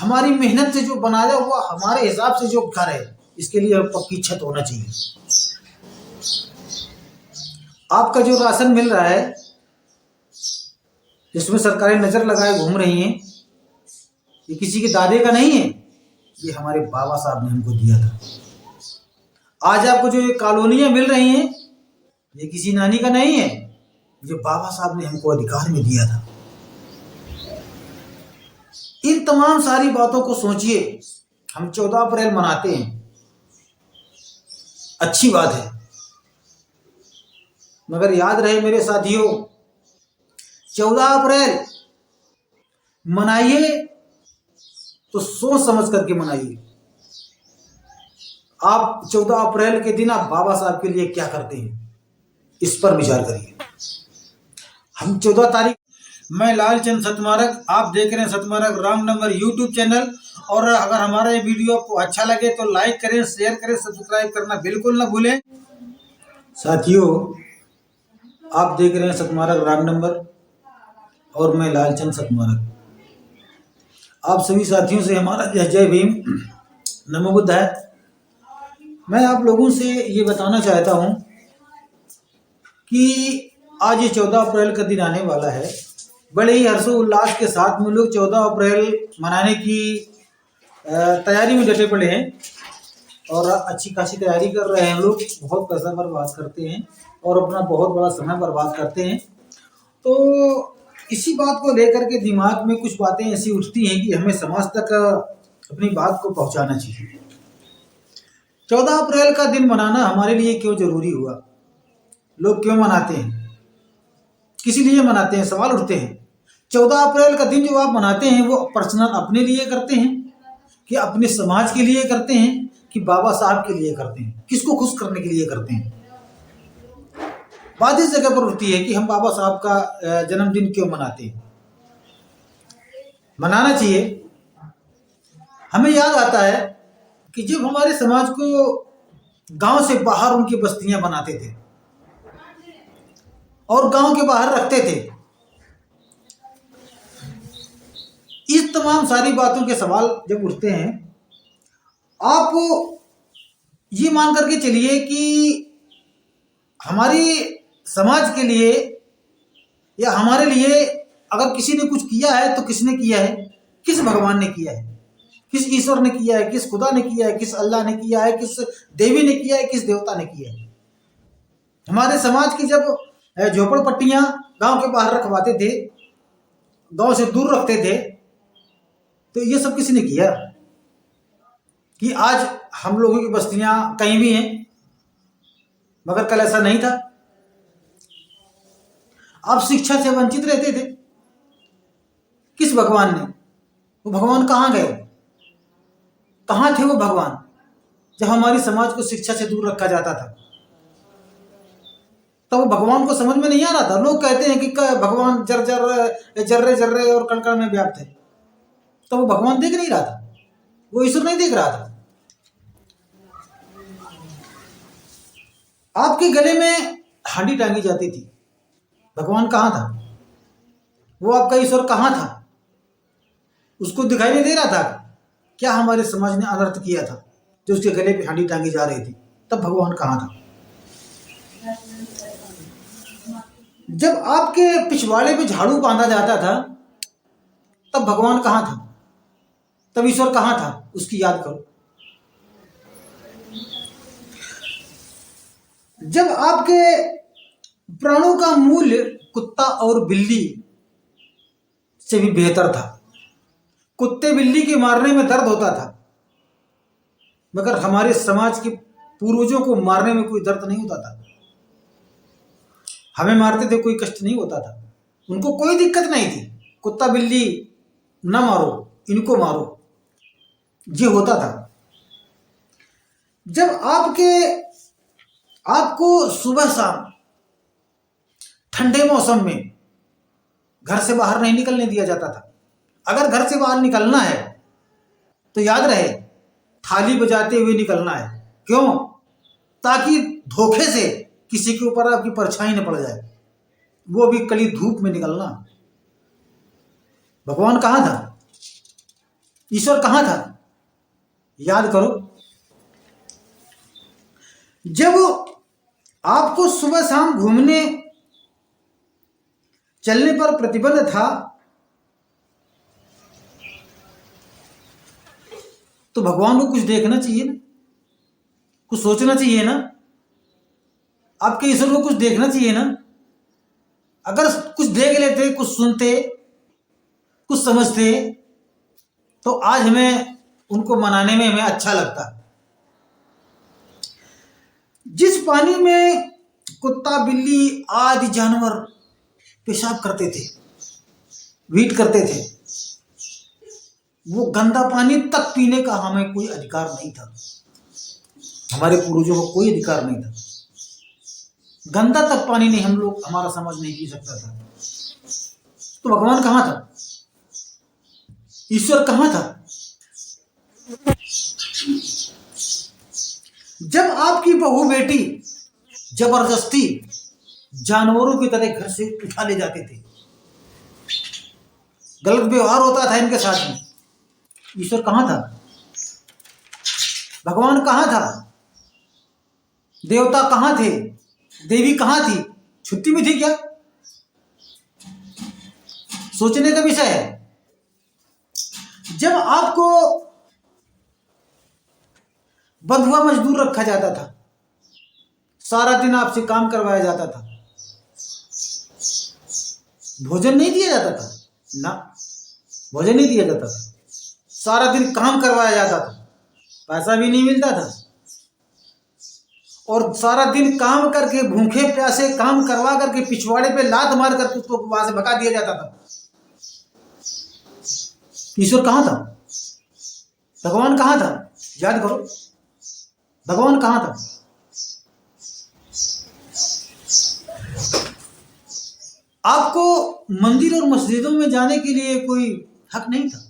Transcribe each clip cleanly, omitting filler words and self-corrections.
हमारी मेहनत से जो बनाया हुआ हमारे हिसाब से जो घर है, इसके लिए पक्की छत होना चाहिए। आपका जो राशन मिल रहा है, जिसमें सरकारें नजर लगाए घूम रही हैं, ये किसी के दादे का नहीं है, ये हमारे बाबा साहब ने हमको दिया था। आज आपको जो ये कॉलोनियां मिल रही हैं, ये किसी नानी का नहीं है, ये बाबा साहब ने हमको अधिकार में दिया था। इन तमाम सारी बातों को सोचिए। हम 14 अप्रैल मनाते हैं, अच्छी बात है, मगर याद रहे मेरे साथियों, 14 अप्रैल मनाइए तो सोच समझ करके मनाइए। आप 14 अप्रैल के दिन आप बाबा साहब के लिए क्या करते हैं, इस पर विचार करिए। हम 14 तारीख, मैं लालचंद सतमारक, आप देख रहे हैं सतमारक रॉन्ग नंबर यूट्यूब चैनल। और अगर हमारा ये वीडियो आपको अच्छा लगे तो लाइक करें, शेयर करें, सब्सक्राइब करना बिल्कुल ना भूलें। साथियों, आप देख रहे हैं सतमारक रॉन्ग नंबर और मैं लालचंद सतमारक। आप सभी साथियों से हमारा जय भीम, नमो बुद्धाय। मैं आप लोगों से ये बताना चाहता हूँ कि आज ये 14 अप्रैल का दिन आने वाला है। बड़े ही हर्षोल्लास के साथ में लोग 14 अप्रैल मनाने की तैयारी में डटे पड़े हैं और अच्छी खासी तैयारी कर रहे हैं। लोग बहुत पैसा बर्बाद करते हैं और अपना बहुत बड़ा समय बर्बाद करते हैं। तो इसी बात को लेकर के दिमाग में कुछ बातें ऐसी उठती हैं कि हमें समाज तक अपनी बात को पहुंचाना चाहिए। 14 अप्रैल का दिन मनाना हमारे लिए क्यों जरूरी हुआ, लोग क्यों मनाते हैं, किसी लिए मनाते हैं, सवाल उठते हैं। 14 अप्रैल का दिन जो आप मनाते हैं वो पर्सनल अपने लिए करते हैं कि अपने समाज के लिए करते हैं कि बाबा साहब के लिए करते हैं, किसको खुश करने के लिए करते हैं। बात इस जगह पर उठती है कि हम बाबा साहब का जन्मदिन क्यों मनाते हैं। मनाना चाहिए। हमें याद आता है कि जब हमारे समाज को गांव से बाहर उनकी बस्तियां बनाते थे और गांव के बाहर रखते थे, इस तमाम सारी बातों के सवाल जब उठते हैं, आप ये मान करके चलिए कि हमारी समाज के लिए या हमारे लिए अगर किसी ने कुछ किया है तो किसने किया है, किस भगवान ने किया है, किस ईश्वर ने किया है, किस खुदा ने किया है, किस अल्लाह ने किया है, किस देवी ने किया है, किस देवता ने किया है। हमारे समाज की जब झोपड़पट्टियां गांव के बाहर रखवाते थे, गांव से दूर रखते थे, तो ये सब किसने किया कि आज हम लोगों की बस्तियां कहीं भी हैं, मगर कल ऐसा नहीं था। आप शिक्षा से वंचित रहते थे, किस भगवान ने, वो भगवान कहाँ गए, कहाँ थे वो भगवान जब हमारी समाज को शिक्षा से दूर रखा जाता था। तो वो भगवान को समझ में नहीं आ रहा था। लोग कहते हैं कि भगवान जर्रे जर्रे और कण कण में व्याप्त है, तो वो भगवान देख नहीं रहा था, वो ईश्वर नहीं देख रहा था। आपके गले में हांडी टांगी जाती थी, भगवान कहाँ था, वो आपका ईश्वर कहाँ था, उसको दिखाई नहीं दे रहा था। क्या हमारे समाज ने अनर्थ किया था जो उसके गले पे हांडी टांगी जा रही थी, तब भगवान कहाँ था। जब आपके पिछवाड़े पे झाड़ू बांधा जाता था, तब भगवान कहाँ था, तब ईश्वर कहाँ था, उसकी याद करो। जब आपके प्राणों का मूल्य कुत्ता और बिल्ली से भी बेहतर था, कुत्ते बिल्ली के मारने में दर्द होता था, मगर हमारे समाज के पूर्वजों को मारने में कोई दर्द नहीं होता था। हमें मारते थे, कोई कष्ट नहीं होता था, उनको कोई दिक्कत नहीं थी। कुत्ता बिल्ली ना मारो, इनको मारो, ये होता था। जब आपको सुबह शाम ठंडे मौसम में घर से बाहर नहीं निकलने दिया जाता था। अगर घर से बाहर निकलना है तो याद रहे थाली बजाते हुए निकलना है। क्यों? ताकि धोखे से किसी के ऊपर आपकी परछाई न पड़ जाए, वो भी कड़ी धूप में निकलना। भगवान कहाँ था? ईश्वर कहाँ था? याद करो, जब आपको सुबह शाम घूमने चलने पर प्रतिबंध था तो भगवान को कुछ देखना चाहिए ना, कुछ सोचना चाहिए ना, आपके ईश्वर को कुछ देखना चाहिए ना। अगर कुछ देख लेते, कुछ सुनते, कुछ समझते तो आज हमें उनको मनाने में हमें अच्छा लगता। जिस पानी में कुत्ता, बिल्ली आदि जानवर पेशाब करते थे, वीट करते थे, वो गंदा पानी तक पीने का हमें कोई अधिकार नहीं था। हमारे पूर्वजों को कोई अधिकार नहीं था। गंदा तक पानी नहीं, हम लोग, हमारा समाज नहीं पी सकता था। तो भगवान कहाँ था? ईश्वर कहाँ था? जब आपकी बहू बेटी जबरदस्ती जानवरों की तरह घर से उठा ले जाते थे, गलत व्यवहार होता था इनके साथ में, ईश्वर कहाँ था? भगवान कहाँ था? देवता कहाँ थे? देवी कहाँ थी? छुट्टी में थी क्या? सोचने का विषय है। जब आपको बंधुआ मजदूर रखा जाता था, सारा दिन आपसे काम करवाया जाता था, भोजन नहीं दिया जाता था ना, भोजन नहीं दिया जाता था, सारा दिन काम करवाया जाता था, पैसा भी नहीं मिलता था, और सारा दिन काम करके भूखे प्यासे काम करवा करके पिछवाड़े पे लात मार करके उसको वहां से भगा दिया जाता था। ईश्वर कहाँ था? भगवान कहाँ था? याद करो, भगवान कहाँ था? आपको मंदिर और मस्जिदों में जाने के लिए कोई हक नहीं था।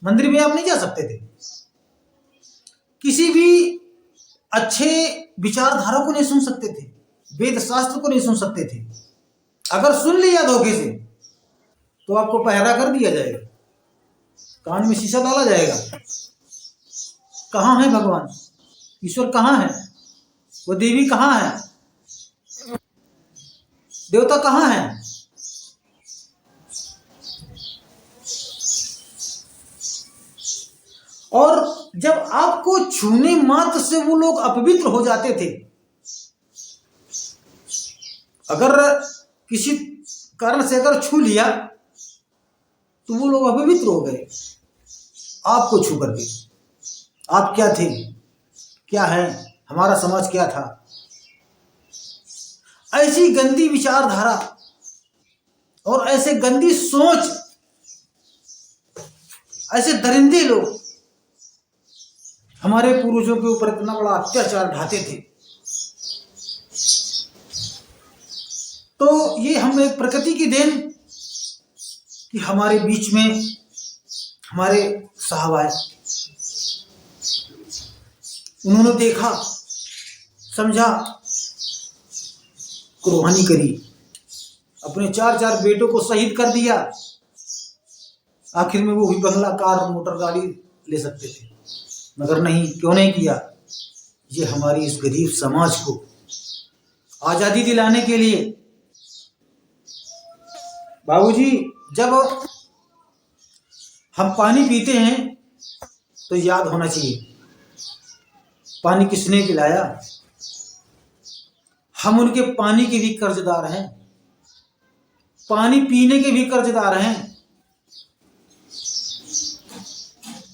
मंदिर में आप नहीं जा सकते थे। किसी भी अच्छे विचारधारा को नहीं सुन सकते थे, वेद शास्त्र को नहीं सुन सकते थे। अगर सुन लिया धोखे से तो आपको पहरा कर दिया जाएगा, कान में शीशा डाला जाएगा। कहाँ है भगवान? ईश्वर कहाँ है? वो देवी कहाँ है? देवता कहाँ है? और जब आपको छूने मात्र से वो लोग अपवित्र हो जाते थे, अगर किसी कारण से अगर छू लिया तो वो लोग अपवित्र हो गए आपको छू करके। आप क्या थे, क्या है, हमारा समाज क्या था? ऐसी गंदी विचारधारा और ऐसे गंदी सोच, ऐसे दरिंदे लोग हमारे पूर्वजों के ऊपर इतना बड़ा अत्याचार ढाते थे। तो ये हम एक प्रकृति की देन कि हमारे बीच में हमारे साहब आए, उन्होंने देखा, समझा, कुर्बानी करी, अपने 4 बेटों को शहीद कर दिया। आखिर में वो भी बंगला, कार, मोटर गाड़ी ले सकते थे, मगर नहीं, क्यों नहीं किया? ये हमारी इस गरीब समाज को आजादी दिलाने के लिए। बाबूजी, जब हम पानी पीते हैं तो याद होना चाहिए पानी किसने पिलाया। हम उनके पानी के भी कर्जदार हैं, पानी पीने के भी कर्जदार हैं।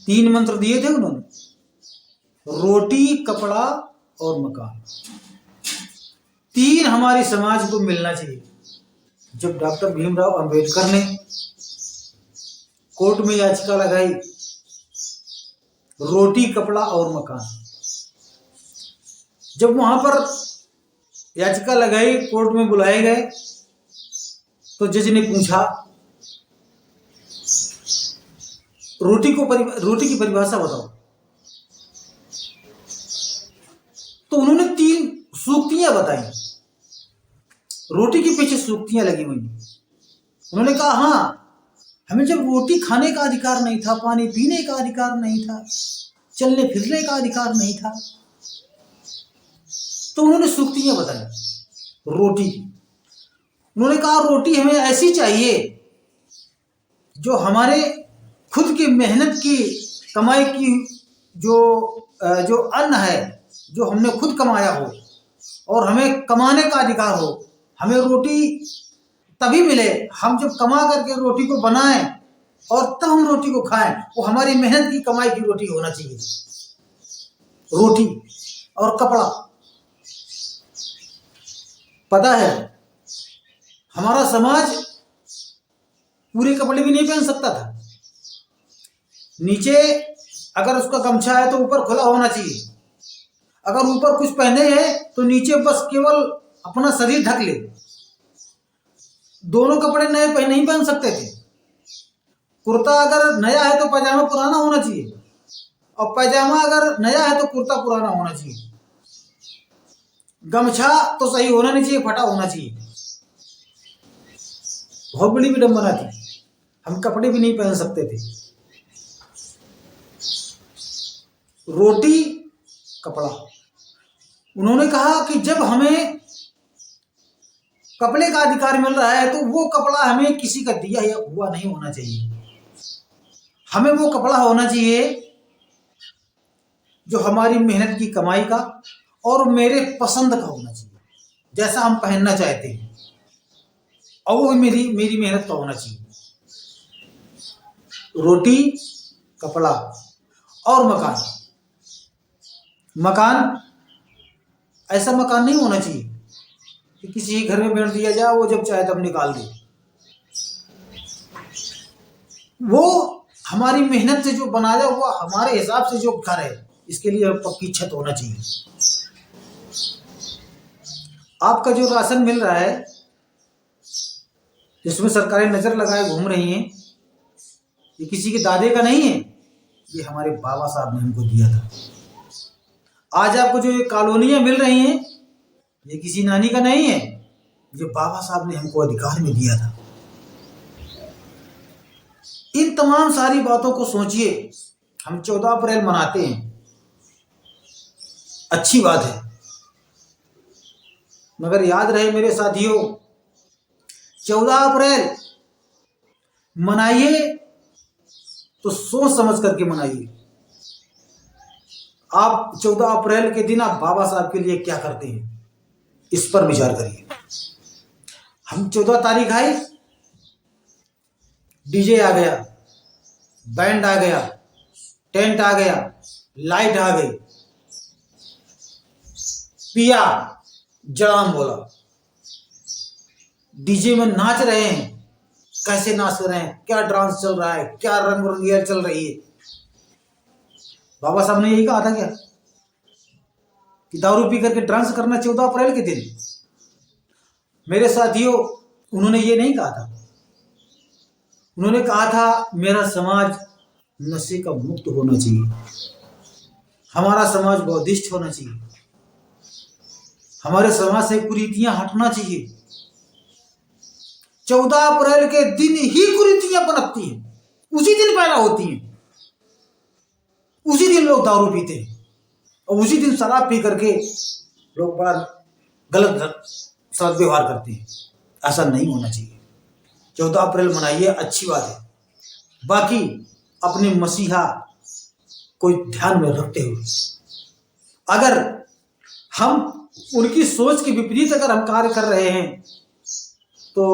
3 मंत्र दिए थे उन्होंने, रोटी, कपड़ा और मकान। 3 हमारे समाज को मिलना चाहिए। जब डॉक्टर भीमराव अंबेडकर ने कोर्ट में याचिका लगाई, रोटी, कपड़ा और मकान, जब वहां पर याचिका लगाई, कोर्ट में बुलाए गए तो जज ने पूछा, रोटी की परिभाषा बताओ। तो उन्होंने 3 सूक्तियां बताई, रोटी के पीछे सूक्तियां लगी हुई। उन्होंने कहा, हाँ, हमें जब रोटी खाने का अधिकार नहीं था, पानी पीने का अधिकार नहीं था, चलने फिरने का अधिकार नहीं था, तो उन्होंने सूक्तियां बताई रोटी की। उन्होंने कहा रोटी हमें ऐसी चाहिए जो हमारे खुद की मेहनत की कमाई की जो अन्न है, जो हमने खुद कमाया हो और हमें कमाने का अधिकार हो। हमें रोटी तभी मिले हम जब कमा करके रोटी को बनाएं और तब हम रोटी को खाएं। वो हमारी मेहनत की कमाई की रोटी होना चाहिए। रोटी और कपड़ा, पता है हमारा समाज पूरे कपड़े भी नहीं पहन सकता था। नीचे अगर उसका गमछा है तो ऊपर खुला होना चाहिए। अगर ऊपर कुछ पहने हैं तो नीचे बस केवल अपना शरीर ढक ले। दोनों कपड़े नए नहीं पहन सकते थे। कुर्ता अगर नया है तो पैजामा पुराना होना चाहिए, और पैजामा अगर नया है तो कुर्ता पुराना होना चाहिए। गमछा तो सही होना नहीं चाहिए, फटा होना चाहिए। बहुत बड़ी विडंबना थी। हम कपड़े भी नहीं पहन सकते थे। रोटी कपड़ा। उन्होंने कहा कि जब हमें कपड़े का अधिकार मिल रहा है तो वो कपड़ा हमें किसी का दिया हुआ नहीं होना चाहिए। हमें वो कपड़ा होना चाहिए जो हमारी मेहनत की कमाई का और मेरे पसंद का होना चाहिए, जैसा हम पहनना चाहते हैं, और वो मेरी मेहनत का होना चाहिए। रोटी कपड़ा और मकान। मकान ऐसा मकान नहीं होना चाहिए कि किसी घर में बैठ दिया जाए, वो जब चाहे तब निकाल दे। वो हमारी मेहनत से जो बनाया हुआ हमारे हिसाब से जो घर है, इसके लिए पक्की छत होना चाहिए। आपका जो राशन मिल रहा है जिसमें सरकारें नजर लगाए घूम रही हैं, ये किसी के दादे का नहीं है, ये हमारे बाबा साहब ने हमको दिया था। आज आपको जो ये कॉलोनियां मिल रही हैं, ये किसी नानी का नहीं है, ये बाबा साहब ने हमको अधिकार में दिया था। इन तमाम सारी बातों को सोचिए। हम 14 अप्रैल मनाते हैं, अच्छी बात है, मगर याद रहे मेरे साथियों, 14 अप्रैल मनाइए तो सोच समझ करके मनाइए। आप 14 अप्रैल के दिन आप बाबा साहब के लिए क्या करते हैं, इस पर विचार करिए। हम 14 तारीख आई, डीजे आ गया, बैंड आ गया, टेंट आ गया, लाइट आ गई, पिया जड़ाम बोला, डीजे में नाच रहे हैं। कैसे नाच रहे हैं, क्या डांस चल रहा है, क्या रंग रंगिया चल रही है। बाबा साहब ने यही कहा था क्या कि दारू पी करके डांस करना 14 अप्रैल के दिन? मेरे साथियों, उन्होंने ये नहीं कहा था। उन्होंने कहा था मेरा समाज नशे का मुक्त होना चाहिए, हमारा समाज बौद्धिस्ट होना चाहिए, हमारे समाज से कुरीतियां हटना चाहिए। 14 अप्रैल के दिन ही कुरीतियां पनपती हैं, उसी दिन पैदा होती हैं, उसी दिन लोग दारू पीते हैं और उसी दिन शराब पी करके लोग बड़ा गलत सदव्यवहार करते हैं। ऐसा नहीं होना चाहिए। 14 अप्रैल मनाइए, अच्छी बात है। बाकी अपने मसीहा को ध्यान में रखते हुए अगर हम उनकी सोच के विपरीत अगर हम कार्य कर रहे हैं तो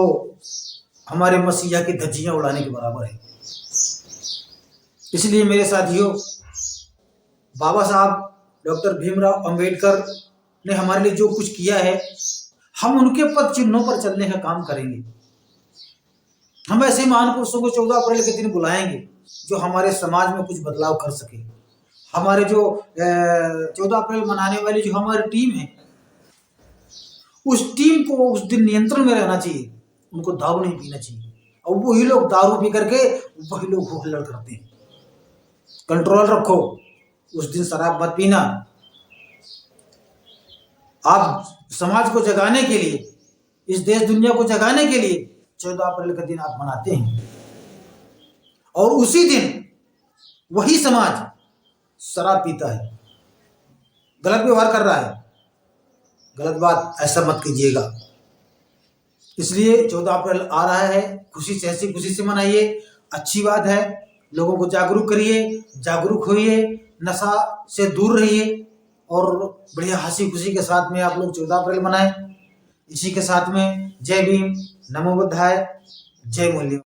हमारे मसीहा की धज्जियां उड़ाने के बराबर है। इसलिए मेरे साथियों, बाबा साहब डॉक्टर भीमराव अंबेडकर ने हमारे लिए जो कुछ किया है, हम उनके पद चिन्हों पर चलने का काम करेंगे। हम ऐसे महान पुरुषों को 14 अप्रैल के दिन बुलाएंगे जो हमारे समाज में कुछ बदलाव कर सके। हमारे जो 14 अप्रैल मनाने वाली जो हमारी टीम है, उस टीम को उस दिन नियंत्रण में रहना चाहिए। उनको दारू नहीं पीना चाहिए, और वही लोग दारू पी करके वही लोग हुल्लड़ करते हैं। कंट्रोल रखो, उस दिन शराब मत पीना। आप समाज को जगाने के लिए, इस देश दुनिया को जगाने के लिए 14 अप्रैल का दिन आप मनाते हैं। और उसी दिन वही समाज शराब पीता है, गलत व्यवहार कर रहा है। गलत बात, ऐसा मत कीजिएगा। इसलिए 14 अप्रैल आ रहा है, खुशी से, हंसी खुशी से मनाइए। अच्छी बात है, लोगों को जागरूक करिए, जागरूक होइए, नशा से दूर रहिए और बढ़िया हंसी खुशी के साथ में आप लोग 14 अप्रैल मनाएं। इसी के साथ में जय भीम, नमो बुद्धाय, जय मूल्य।